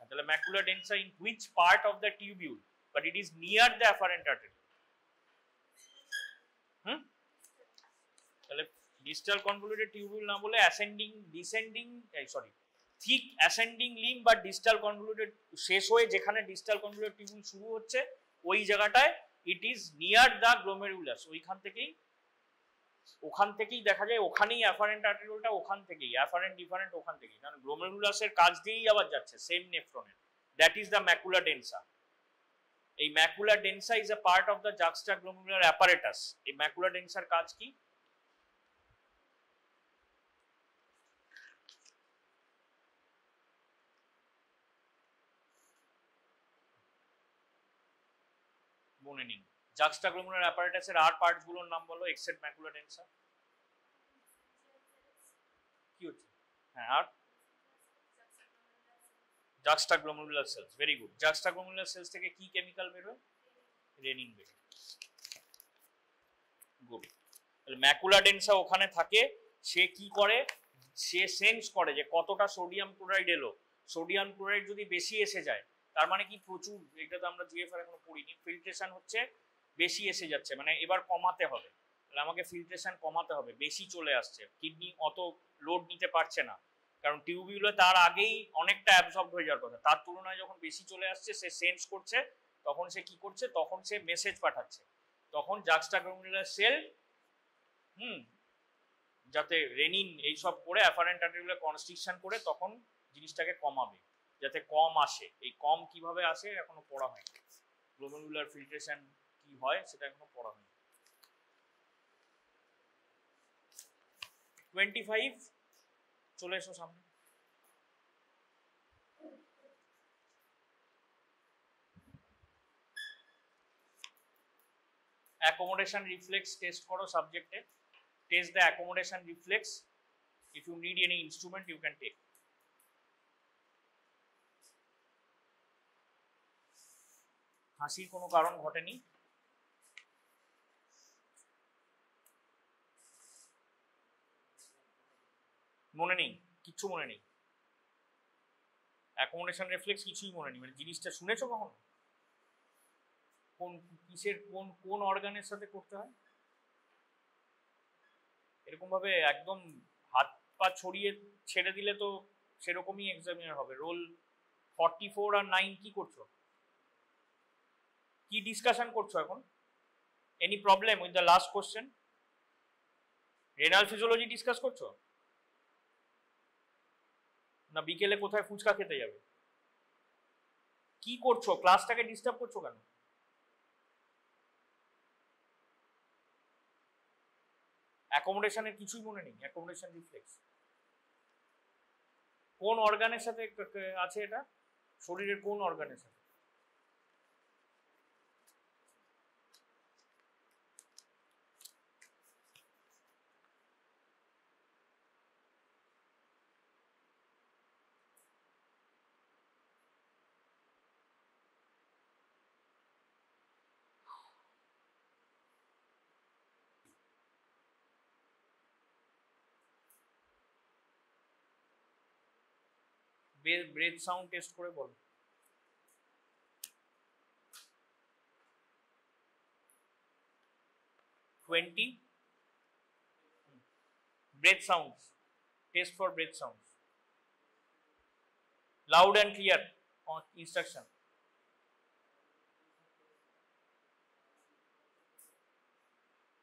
তাহলে macula densa in which part of the tubule, but it is near the afferent artery. তাহলে distal convoluted tubule না বলে ascending descending, sorry thick ascending limb বা distal convoluted, শেষ হয়ে যেখানে ডিস্টাল কনভলিউটেড টিউবিউল শুরু হচ্ছে ওই জায়গাটায় ইট ইজ নিয়ার দ্য গ্লোমেরুলাস। ওখান থেকেই দেখা যায়, ওখানেই অ্যাফারেন্ট আর্টেরিওলটা, ওখান থেকেই অ্যাফারেন্ট ডিফারেন্ট, ওখান থেকেই, কারণ গ্লোমেরুলাসের কাজ দিয়েই আবার যাচ্ছে সেম নেফ্রনের। That is the macula densa. এই macula densa is a part of the juxtaglomerular apparatus. এই ম্যাকুলা ডেন্সার কাজ কি? মনে নেই। জাক্সটাগ্লোমেরুলার অ্যাপারেটাসের আর পার্টস গুলোর নাম বলো এক্সেপ্ট ম্যাকুলা ডেন্সা। কি হচ্ছে? হ্যাঁ, আর জাক্সটাগ্লোমেরুলার সেলস, ভেরি গুড। জাক্সটাগ্লোমেরুলার সেলস থেকে কি কেমিক্যাল বের হয়? রেনিন বের হয়। গুড। তাহলে ম্যাকুলা ডেন্সা ওখানে থাকে, সে কি করে? সে সেন্স করে যে কতটা সোডিয়াম ক্লোরাইড এলো। সোডিয়াম ক্লোরাইড যদি বেশি এসে যায় তার মানে কি প্রচুর, এটা তো আমরা জিএফআর এখনো পড়িনি, ফিল্ট্রেশন হচ্ছে বেশি এসে যাচ্ছে, মানে এবার কমাতে হবে, তাহলে আমাকে ফিল্ট্রেশন কমাতে হবে, বেশি চলে আসছে, কিডনি অত লোড নিতে পারছে না, কারণ টিউবিউলে তার আগেই অনেকটা অ্যাবজর্ব হয়ে যাওয়ার কথা, তার তুলনায় যখন বেশি চলে আসছে সে সেন্স করছে, তখন সে কি করছে? তখন সে মেসেজ পাঠাচ্ছে, তখন জাক্সটাগ্লোমেরুলার সেল যাতে রেনিন এইসব করে অ্যাফারেন্ট আর্টেরিওলে কনস্ট্রিকশন করে তখন জিনিসটাকে কমাবে, যাতে কম আসে। এই কম কিভাবে আসে এখনো পড়া হয়নি, গ্লোমেরুলার ফিল্ট্রেশন কি হয় সেটা এখনো পড়া হয়নি। 25 চলে এসো সামনে। অ্যাকোমোডেশন রিফ্লেক্স টেস্ট করো সাবজেক্টে, test the accommodation reflex, if you need any instrument you can take. হাসির কোনো কারণ ঘটেনি? মনে নেই? কিচ্ছু মনে নেই? অ্যাকোমোডেশন রিফ্লেক্স কিছুই মনে নেই, মানে জিনিসটা শুনেছো কখনো? কোন কিসের কোন অর্গানের সাথে করতে হয়? এরকম ভাবে একদম হাত পা ছড়িয়ে ছেড়ে দিলে তো সেরকমই এক্সামিনার হবে। রোল 44 আর 9 কি করছো? কি ডিসকাশন করছো এখন? Any problem with the last question? Renal physiology discuss করছো না বিকেলে কোথায় ফুচকা খেতে যাবে? কি করছো? ক্লাসটাকে ডিস্টার্ব করছো কেন? অ্যাকোমোডেশনের কিছুই মনে নেই? অ্যাকোমোডেশন রিফ্লেক্স কোন অর্গানের সাথে আছে এটা? শরীরের কোন অর্গানের সাথে? ব্রেথ সাউন্ড টেস্ট করে বল। Twenty breath sounds, test for breath sounds, loud and clear on instruction.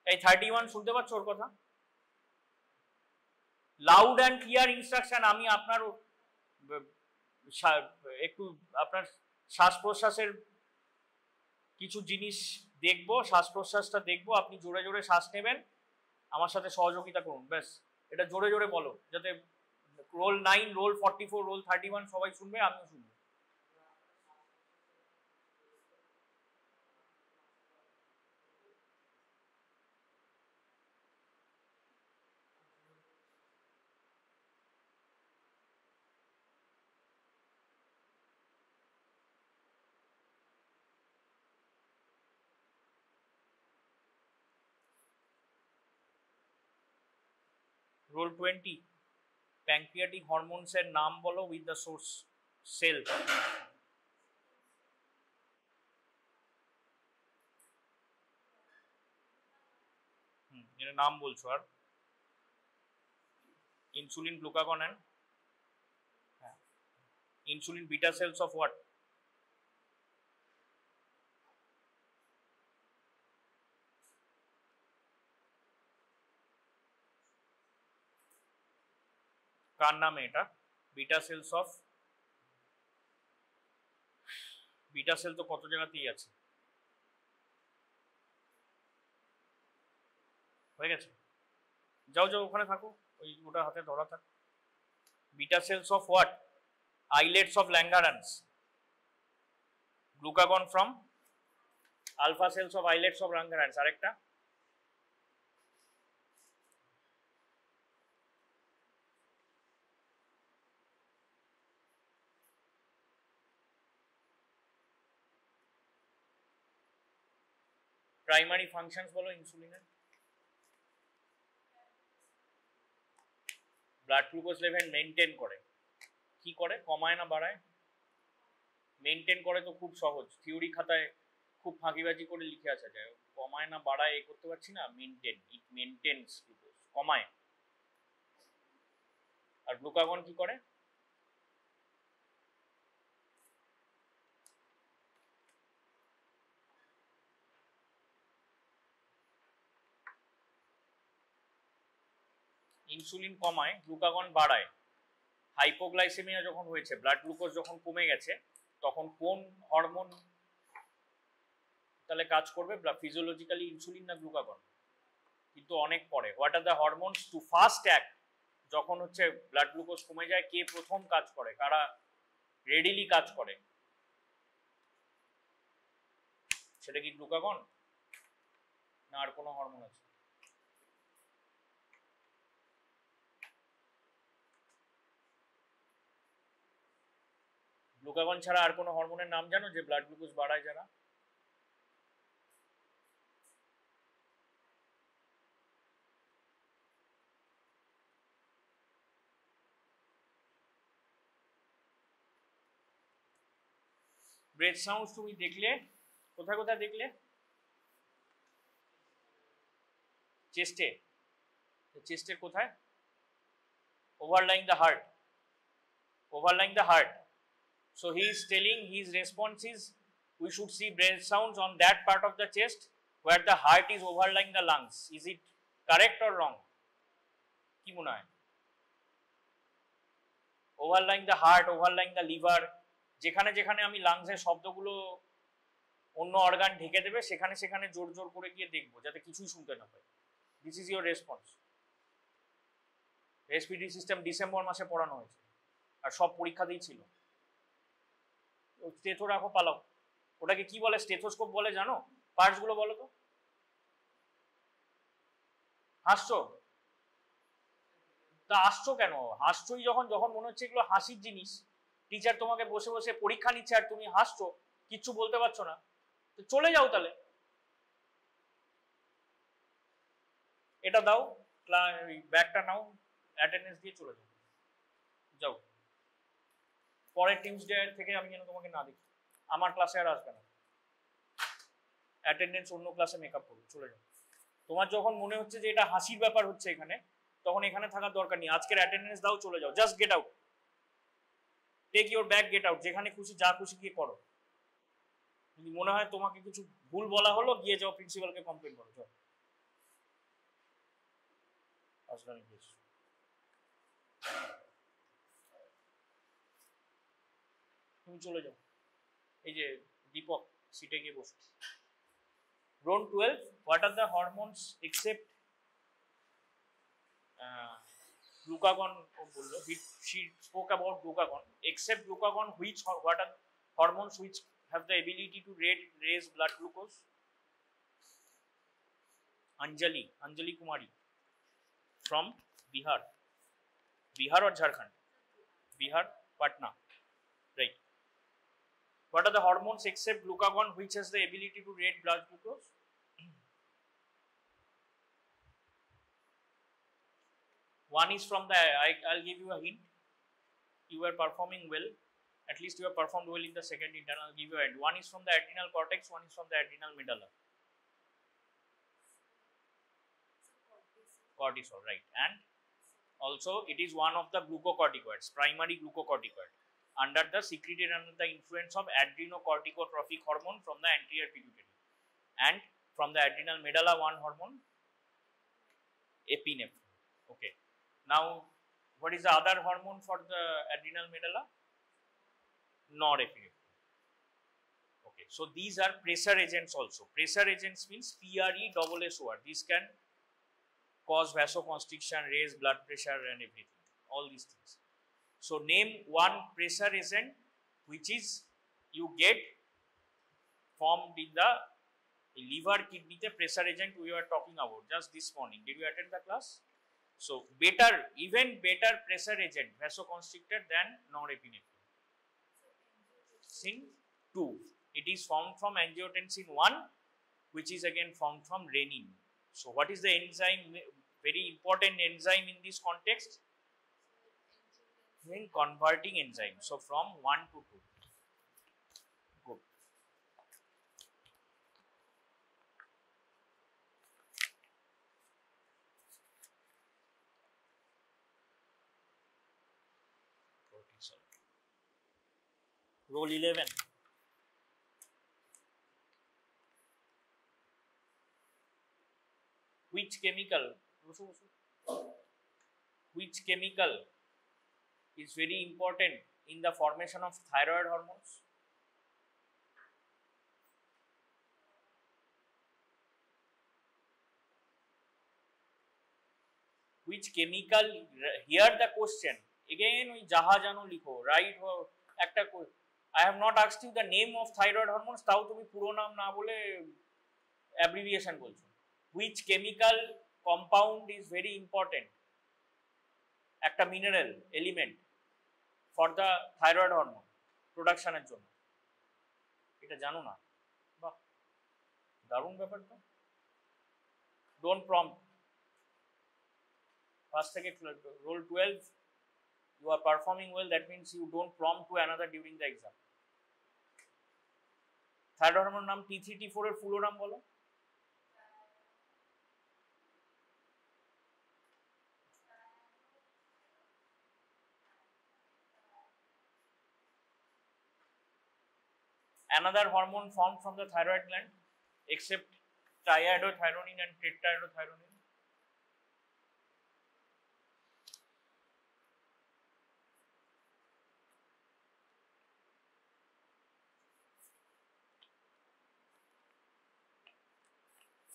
এই 31 শুনতে পাচ্ছ ওর কথা? Loud and clear instruction. আমি আপনার একটু আপনার শ্বাস প্রশ্বাসের কিছু জিনিস দেখবো, শ্বাস প্রশ্বাসটা দেখবো, আপনি জোরে জোরে শ্বাস নেবেন, আমার সাথে সহযোগিতা করুন, ব্যাস। এটা জোরে জোরে বলো যাতে রোল 9, রোল 44, রোল 31 সবাই শুনবে, আমিও শুনবো। রোল 20, প্যানক্রিয়াটিক হরমোনসের নাম বলো উইথ দ্য সোর্স সেল। এর নাম বলছো। আর insulin, glucagon and insulin beta cells of what? কার নামে এটা? Beta cells of, beta cell তো কত জায়গাতেই আছে। হয়ে গেছে, যাও যাও ওখানে থাকো, ওই ওটা হাতে ধরা থাক। Beta cells of what? Islets of Langerhans. Glucagon from alpha cells of islets of Langerhans. আরেকটা প্রাইমারি ফাংশনস বলো ইনসুলিনের। ব্লাড গ্লুকোজ লেভেল মেনটেন করে। কি করে? কমায় না বাড়ায়? মেনটেন করে তো খুব সহজ, থিওরি খাতায় খুব ফাঁকিবাজি করে লিখে আসা যায়। কমায় না বাড়ায় এ করতে পারছি না, মেনটেন, ইট মেনটেন্স গ্লুকোজ, কমায়। আর গ্লুকাগন কি করে? ইনসুলিন কমায়, গ্লুকাগন বাড়ায়। হাইপোগ্লাইসেমিয়া যখন হয়েছে, ব্লাড গ্লুকোজ যখন কমে গেছে, তখন কোন হরমোন তাহলে কাজ করবে? ফিজিওলজিক্যালি ইনসুলিন না গ্লুকাগন? কিন্তু অনেক পরে। What are the hormones to fast act? যখন হচ্ছে ব্লাড গ্লুকোজ কমে যায়, কে প্রথম কাজ করে, কারা রেডিলি কাজ করে? সেটা কি গ্লুকাগন না আর কোনো হরমোন আছে? গ্লুকাগন ছাড়া আর কোনো হরমোনের নাম জানো যে ব্লাড গ্লুকোজ বাড়ায় যারা? ব্রেথ সাউন্ডস তুমি দেখলে কোথায় কোথায় দেখলে? চেস্টে। চেস্টের কোথায়? Overlying the heart, overlying the heart. So he is telling, his response is, we should see breath sounds on that part of the chest where the heart is overlying the lungs. Is it correct or wrong? কি মনে হয়? ওভারলাইং the heart, ওভারলাইং the liver, যেখানে যেখানে আমি লাংসের শব্দগুলো অন্য organ ঢেকে দেবে সেখানে সেখানে জোর জোর করে গিয়ে দেখবো যাতে কিছুই শুনতে না পাই। This is your response. Respiratory system December মাসে পড়ানো হয়েছে আর সব পরীক্ষাতেই ছিল। স্টেথো রাখো, পালাও। ওটাকে কি বলে? স্টেথোস্কোপ বলে, জানো? পার্টস গুলো বলো তো। হাসছো? তা হাসছো কেন? হাসছোই যখন যখন মনে হচ্ছে এগুলো হাসির জিনিস, টিচার তোমাকে বসে বসে পরীক্ষা নিচ্ছে আর তুমি হাসছো, কিচ্ছু বলতে পারছো না, তো চলে যাও তাহলে। এটা দাও, ব্যাগটা নাও, অ্যাটেন্ডেন্স দিয়ে চলে যাও। যাও, পরের টিউসডে থেকে আমি যেন তোমাকে না দেখি, আমার ক্লাসে আর আসবে না। অ্যাটেন্ডেন্স অন্য ক্লাসে মেকআপ করবে, চলে যাও। তোমার যখন মনে হচ্ছে যে এটা হাসির ব্যাপার হচ্ছে এখানে, তখন এখানে থাকার দরকার নেই। আজকের অ্যাটেন্ডেন্স দাও, চলে যাও। Just get out, take your bag, get out. যেখানে খুশি যা খুশি গিয়ে করো। যদি মনে হয় তোমাকে কিছু ভুল বলা হলো, গিয়ে যাও প্রিন্সিপালকে কমপ্লেন করো। যাও, আসলাম প্লিজ। তুমি চলে যাও। এই যে দীপক সিটে গিয়ে বসো। Round 12, what are the hormones except glucagon? She spoke about glucagon. Except glucagon, what are hormones which have the ability to raise blood glucose? Anjali Kumari from Bihar or Jharkhand? Bihar, Patna, right? What are the hormones except glucagon which has the ability to raise blood glucose? One is from the, I'll give you a hint. You are performing well. At least you have performed well in the second internal. I'll give you a hint. One is from the adrenal cortex, one is from the adrenal medulla. Cortisol, right? And also it is one of the glucocorticoids, primary glucocorticoid, under the secreted under the influence of adrenocorticotrophic hormone from the anterior pituitary, and from the adrenal medulla one hormone, epinephrine. Okay. Now, what is the other hormone for the adrenal medulla? Norepinephrine. Okay, so these are pressure agents also. Pressure agents means PRESSOR. These can cause vasoconstriction, raise blood pressure and everything, all these things. So name one pressure agent which is you get formed in the liver, kidney, the pressure agent we were talking about just this morning. Did you attend the class? So better, even better pressure agent, vasoconstrictor than norepinephrine. Angiotensin 2. It is found from angiotensin 1, which is again found from renin. So what is the enzyme? Very important enzyme in this context. Then converting enzyme. So from 1 to 2. Good. Roll 11. Which chemical is very important in the formation of thyroid hormones? Which chemical? Here the question again, we jahajano likho, right? Ekta I have not asked you the name of thyroid hormones, tao tumi puro naam na bole abbreviation bolcho. Which chemical compound is very important? Ekta mineral element for the thyroid hormone production এর জন্য, এটা জানো না? বাহ, দারুণ ব্যাপার তো। Don't prompt. First থেকে roll 12, you are performing well, that means you don't prompt to another during the exam. Thyroid hormone নাম T3 T4 এর ফুল নাম বলো। Another hormone formed from the thyroid gland except triiodothyronine and tetraiodothyronine.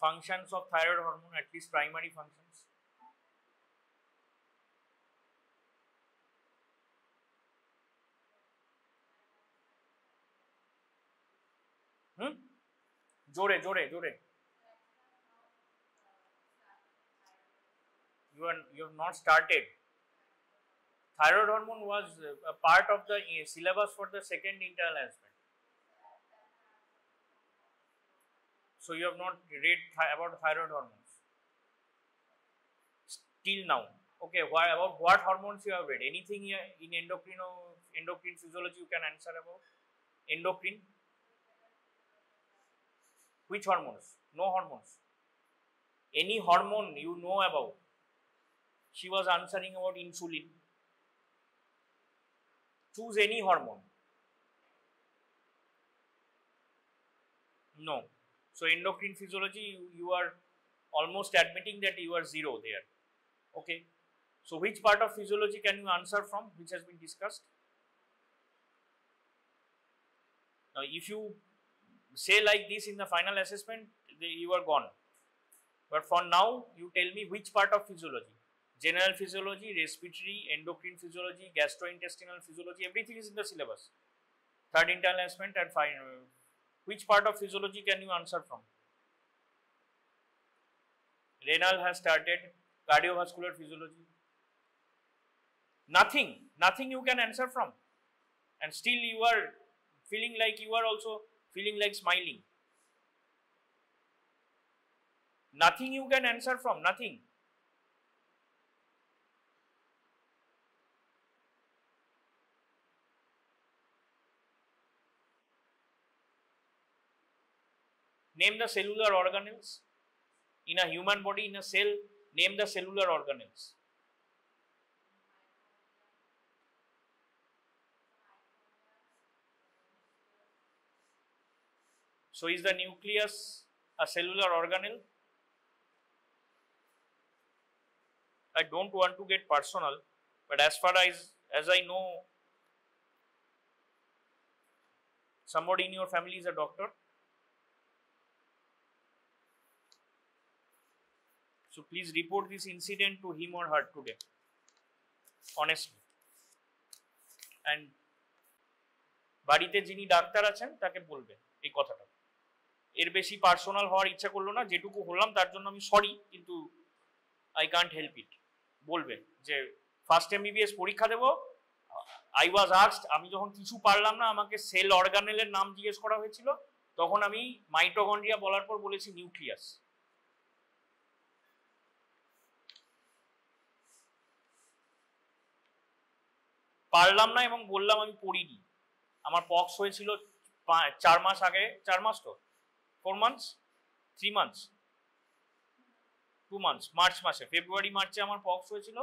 functions of thyroid hormone, at least primary functions. Jore. You have not started. Thyroid hormone was a part of the syllabus for the second internal assessment. So you have not read about thyroid hormones till now. Okay, why about what hormones you have read? Anything in endocrine physiology you can answer about? Endocrine? Which hormones? No hormones. Any hormone you know about? She was answering about insulin. Choose any hormone. No. So endocrine physiology, you are almost admitting that you are zero there. Okay. So which part of physiology can you answer from, which has been discussed? Now if you say like this in the final assessment, you are gone. But for now, you tell me which part of physiology. General physiology, respiratory, endocrine physiology, gastrointestinal physiology, everything is in the syllabus. Third internal assessment and final. Which part of physiology can you answer from? Renal has started, cardiovascular physiology. Nothing you can answer from. And still you are feeling like you are also feeling like smiling. Nothing you can answer from, nothing. Name the cellular organelles. In a human body, in a cell, name the cellular organelles. So is the nucleus a cellular organelle? I don't want to get personal, but as far as I know, somebody in your family is a doctor. So please report this incident to him or her today, honestly. And বাড়িতে যিনি doctor আছেন তাকে বলবে এই কথাটা। এর বেশি personal হওয়ার ইচ্ছা করলো না, যেটুকু হলাম তার জন্য আমি সরি, কিন্তু আই কান্ট হেল্প ইট। বলবে যে ফার্স্ট এমবিবিএস পরীক্ষা দেবো, আই ওয়াজ আস্কড, আমি যখন কিছু পারলাম না আমাকে সেল অর্গানেলের নাম জিজ্ঞেস করা হয়েছিল, তখন আমি মাইটোকন্ড্রিয়া বলার পর বলেছি নিউক্লিয়াস। পারলাম না এবং বললাম আমি পড়িনি। আমার পক্স হয়েছিল 4 মাস আগে, 4 মাস তো 4 মান্থস 3 মান্থস 2 মান্থস, মার্চ মাসে, ফেব্রুয়ারি মার্চে আমার পক্স হয়েছিল,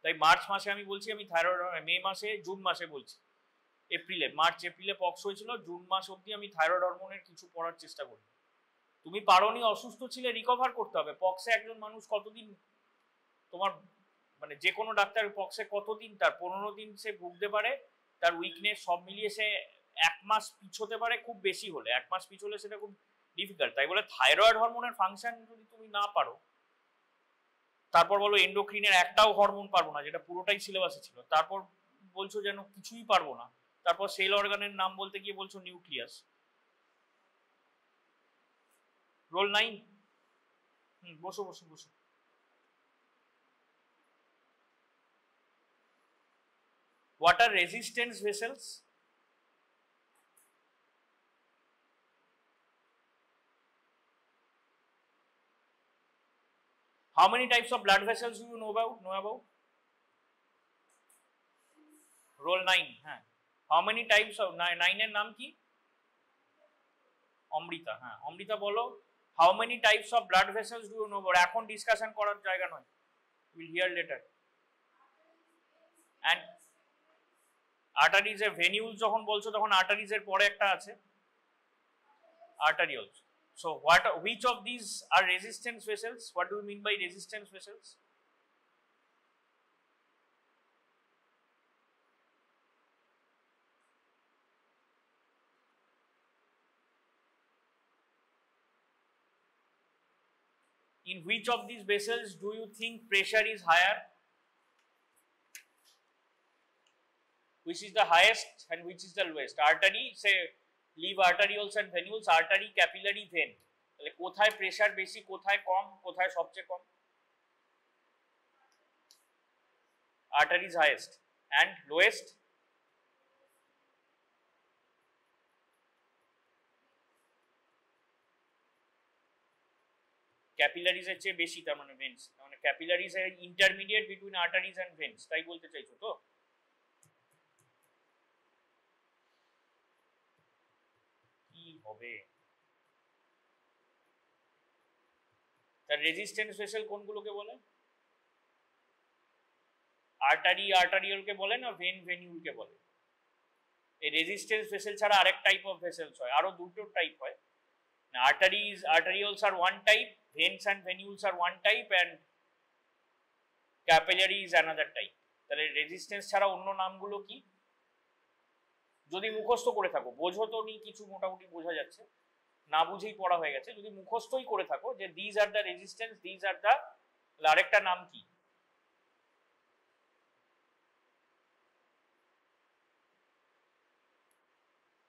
তাই মার্চ মাসে আমি বলছি আমি থাইরয়েড, মে মাসে, জুন মাসে বলছি, এপ্রিলে, মার্চ এপ্রিলে পক্স হয়েছিল, জুন মাস অবধি আমি থাইরয়েড হরমোনের কিছু পড়ার চেষ্টা করি। তুমি পারোনি, অসুস্থ ছিলে, রিকভার করতে হবে। পক্সে একজন মানুষ কতদিন, তোমার মানে যে কোনো ডাক্তার পক্সে কতদিন, তার 15 দিন সে ভুগতে পারে, তার উইকনেস সব মিলিয়ে সে 1 মাস পিছোতে পারে, খুব বেশি হলে 1 মাস পিছোলে সেটা খুব ডিফিকাল্ট। তাই বলে থাইরয়েড হরমোনের ফাংশন যদি তুমি না পারো, তারপর বলো এন্ডোক্রিনের একটাও হরমোন পারবো না, যেটা পুরোটাই সিলেবাসে ছিল, তারপর বলছো যেন কিছুই পারবো না, তারপর সেল অর্গানের নাম বলতে গিয়ে বলছো নিউক্লিয়াস। রোল 9। বসো বসো বসো। What are resistance vessels? How many types of blood vessels do you know about? Roll 9. হ্যাঁ, how many types of 9 এর নাম কি? অমৃতা। হ্যাঁ, অমৃতা বলো, how many types of blood vessels do you know about? এখন ডিসকাশন করার জায়গা নয়, we'll hear later. And arteries এর venules যখন বলছো তখন arteries এর পরে একটা আছে arterioles. So which of these are resistance vessels? What do you mean by resistance vessels? In which of these vessels do you think pressure is higher? Which is the highest and which is the lowest? Artery, say leave arterioles and venules, artery, capillary, vein. তাহলে কোথায় pressure বেশি, কোথায় কম, কোথায় সবচেয়ে কম? Artery is highest and lowest? Capillaries এর চেয়ে বেশি, তার মানে ভেন্স, তার মানে ক্যাপিলারিজ এর intermediate between arteries and veins, তাই বলতে চাইছো তো? কি হবে? তার রেজিস্ট্যান্স ভেসেল কোনগুলোকে বলে? আর্টারি আর্টারিয়ালকে বলে না ভেন ভেনিউলকে বলে? এই রেজিস্ট্যান্স ভেসেল ছাড়া আরেক টাইপ অফ ভেসেলস হয়, আরো দুটো টাইপ হয়। Arteries, arterioles are one type, veins and venules are one type, and capillary is another type. তাহলে রেজিস্ট্যান্স ছাড়া অন্য নামগুলো কি? যদি মুখস্থ করে থাকো, বোঝো তো নি কিছু, মোটামুটি বোঝা যাচ্ছে, না বুঝেই পড়া হয়ে গেছে। যদি মুখস্থই করে থাকো যে these are the resistance, these are the, আরেকটা নাম কি?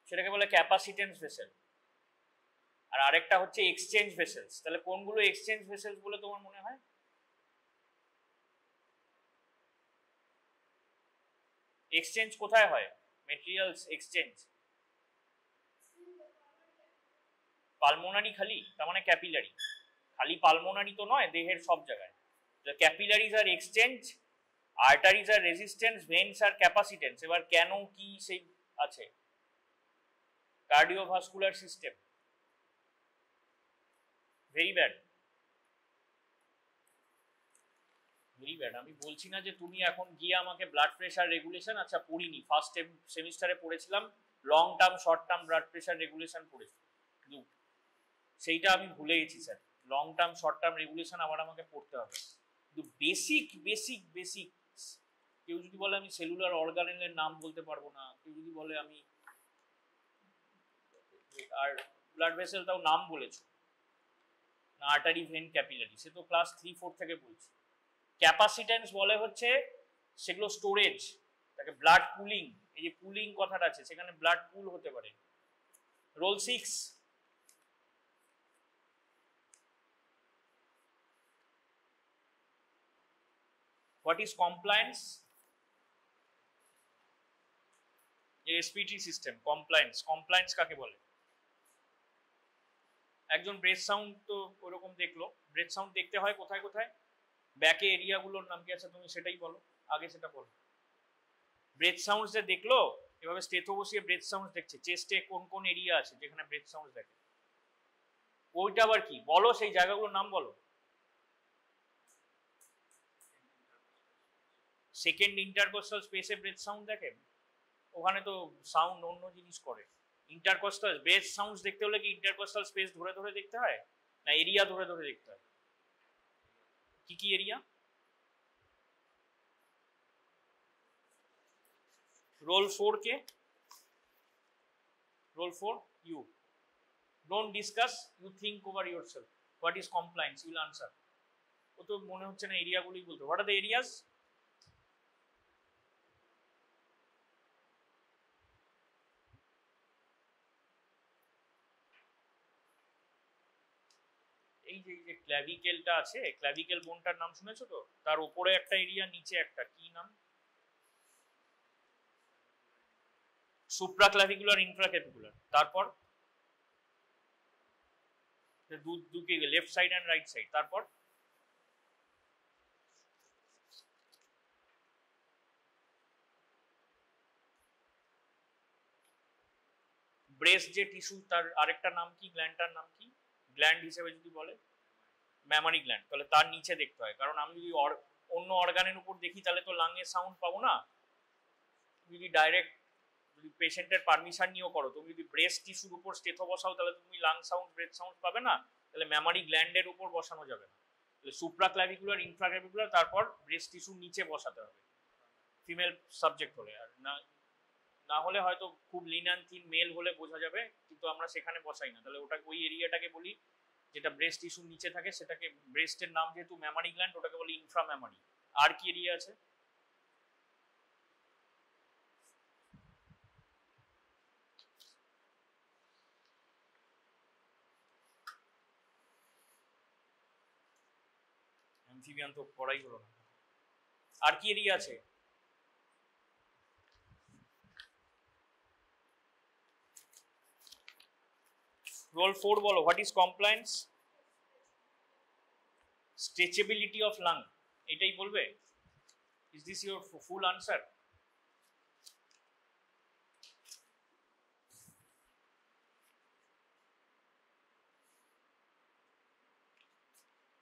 সেটাকে বলে ক্যাপাসিটেন্স ভেসেল। আর আরেকটা হচ্ছে এক্সচেঞ্জ ভেসেলস। তাহলে কোনগুলো এক্সচেঞ্জ ভেসেলস বলে তোমার মনে হয়? এক্সচেঞ্জ কোথায় হয়? মেটেরিয়ালস এক্সচেঞ্জ পালমোনারি খালি, তার মানে ক্যাপিলারি। খালি পালমোনারি তো নয়, দেহের সব জায়গায়। ক্যাপিলারিজ আর এক্সচেঞ্জ, আর্টারিজ আর রেজিস্ট্যান্স, ভেন্স আর ক্যাপাসিটেন্স। এবার কেন কি সেই আছে? Cardiovascular system. Very bad, very bad. আমি বলছি না যে তুমি এখন গিয়ে আমাকে ব্লাড প্রেশার রেগুলেশন, আচ্ছা পড়িনি, ফার্স্ট সেমিস্টারে পড়েছিলাম long term short term blood pressure regulation পড়েছি, কিন্তু সেইটা আমি ভুলে গেছি sir. Long term short term regulation আবার আমাকে পড়তে হবে, কিন্তু বেসিক বেসিক বেসিক। কেউ যদি বলে আমি সেলুলার অর্গানেলের নাম বলতে পারবো না, কেউ যদি বলে আমি, আর ব্লাড ভেসেলটাও নাম বলেছো না, আর্টারি ভেন ক্যাপিলারি, সে তো ক্লাস 3-4 থেকে বলছি। ক্যাপাসিটেন্স বলে হচ্ছে সেগুলো স্টোরেজ, তাকে ব্লাড পুলিং, এই যে পুলিং কথাটা আছে, সেখানে ব্লাড পুল হতে পারে। Roll 6, what is compliance? Respiratory system compliance. Compliance কাকে বলে? একজন ব্রেথ সাউন্ড তো ওরকম দেখলো, ব্রেথ সাউন্ড দেখতে হয় কোথায় কোথায়? ব্যাকে এরিয়াগুলোর নাম কি আছে তুমি সেটাই বলো, আগে সেটা বলো। ব্রেথ সাউন্ডস যে দেখলো, এভাবে স্টেথো বসিয়ে ব্রেথ সাউন্ডস দেখছে, চেস্টে কোন কোন এরিয়া আছে যেখানে ব্রেথ সাউন্ডস দেখে, ওইটা আবার কি বলো, সেই জায়গাগুলোর নাম বলো। সেকেন্ড ইন্টারকস্টাল স্পেসে ব্রেথ সাউন্ড দেখে, ওখানে তো সাউন্ড অন্য জিনিস করে। ইন্টারকস্টাল ব্রেথ সাউন্ডস দেখতে হলে কি ইন্টারকস্টাল স্পেস ধরে ধরে দেখতে হয়, না এরিয়া ধরে ধরে দেখতে হয়? কি কি এরিয়া? রোল 4 কে? Roll 4 you. Don't discuss, you think over yourself. What is compliance? You will answer. ও তো মনে হচ্ছে না এরিয়াগুলোই বলতে। What are the areas? এই যে ক্ল্যাভিকেলটা আছে, ক্ল্যাভিকেল বোনটার নাম শুনেছো তো? তার উপরে একটা এরিয়া, নিচে একটা, কি নাম? Supraclavicular, infraclavicular. তারপর দুকে left side and right side. তারপর ব্রেস্ট যে টিস্যু, তার আরেকটা নাম কি? গ্ল্যান্ডটার নাম কি? গ্ল্যান্ড হিসেবে যদি বলে ম্যামারি গ্ল্যান্ড। তাহলে তার নিচে দেখতে হয়, কারণ আমি যদি অন্য অর্গানের উপর দেখি তাহলে তো লাংয়ের সাউন্ড পাবো না। যদি ডাইরেক্ট, যদি পেশেন্টের পারমিশন নিয়েও করো, তুমি যদি ব্রেস্ট টিস্যুর উপর স্টেথো বসাও তাহলে তুমি লাং সাউন্ড ব্রেথ সাউন্ড পাবে না, তাহলে ম্যামারি গ্ল্যান্ডের উপর বসানো যাবে না। তাহলে সুপ্রাক্লাভিকুলার, ইনফ্রাক্লাভিকুলার, তারপর ব্রেস্ট টিস্যুর নিচে বসাতে হবে ফিমেল সাবজেক্ট হলে। আর না হলে হয়তো খুব লিন অ্যান্ড থিন মেল হলে বোঝা যাবে, কিন্তু আমরা সেখানে বসাই না। তাহলে ওটা ওই এরিয়াটাকে বলি যেটা ব্রেস্ট টিস্যুর নিচে থাকে সেটাকে, ব্রেস্টের নাম যেহেতু ম্যামারি গ্ল্যান্ড, ওটাকে বলে ইনফ্রাম্যামারি। আর কি এরিয়া আছে? অ্যামফিবিয়ান তো পড়াই হলো না। আর কি এরিয়া আছে? রোল 4 বলো, what is compliance? Stretchability of lung, এটাই বলবে? Is this your full answer?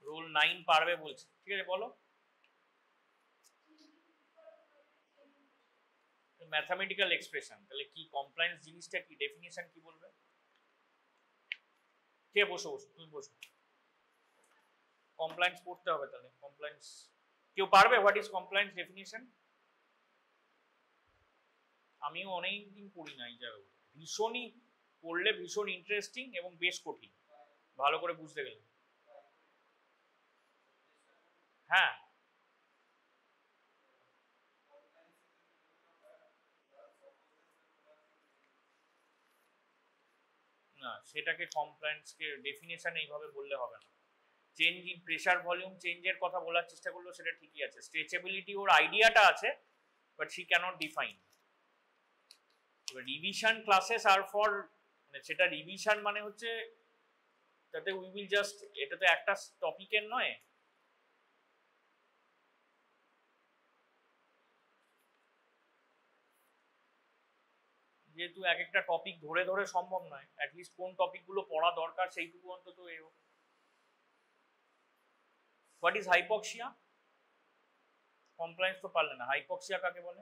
Roll 9 পারবে বলছে, ঠিক আছে বলো। ম্যাথামেটিক্যাল এক্সপ্রেশন, তাহলে কি কমপ্লায়েন্স জিনিসটা কি, ডেফিনিশন কি বলবে? কে বসো বসো, তুমি বসো। কমপ্লায়েন্স পড়তে হবে, তাহলে কমপ্লায়েন্স কেউ পারবে? What is compliance definition? আমিও অনেকদিন পড়ি না এই জায়গাগুলো, ভীষণই পড়লে ভীষণ ইন্টারেস্টিং এবং বেশ কঠিন ভালো করে বুঝতে গেলে। হ্যাঁ, না সেটাকে কমপ্লায়েন্সকে ডেফিনেশন এইভাবে বললে হবে না। চেঞ্জ ইন প্রেসার ভলিউম চেঞ্জের কথা বলার চেষ্টা করলো, সেটা ঠিকই আছে। স্ট্রেচেবিলিটি ওর আইডিয়াটা আছে, but she cannot define. Revision classes আর ফর, মানে সেটা রিভিশন মানে হচ্ছে যাতে উই উইল জাস্ট, এটা তো একটা টপিকের নয়, যেহেতু এক একটা টপিক ধরে ধরে সম্ভব নয়, অ্যাটলিস্ট কোন টপিকগুলো পড়া দরকার সেইটুকু অন্তত এও। What is hypoxia? কমপ্লায়েন্স তো পারলে না, হাইপক্সিয়া কাকে বলে?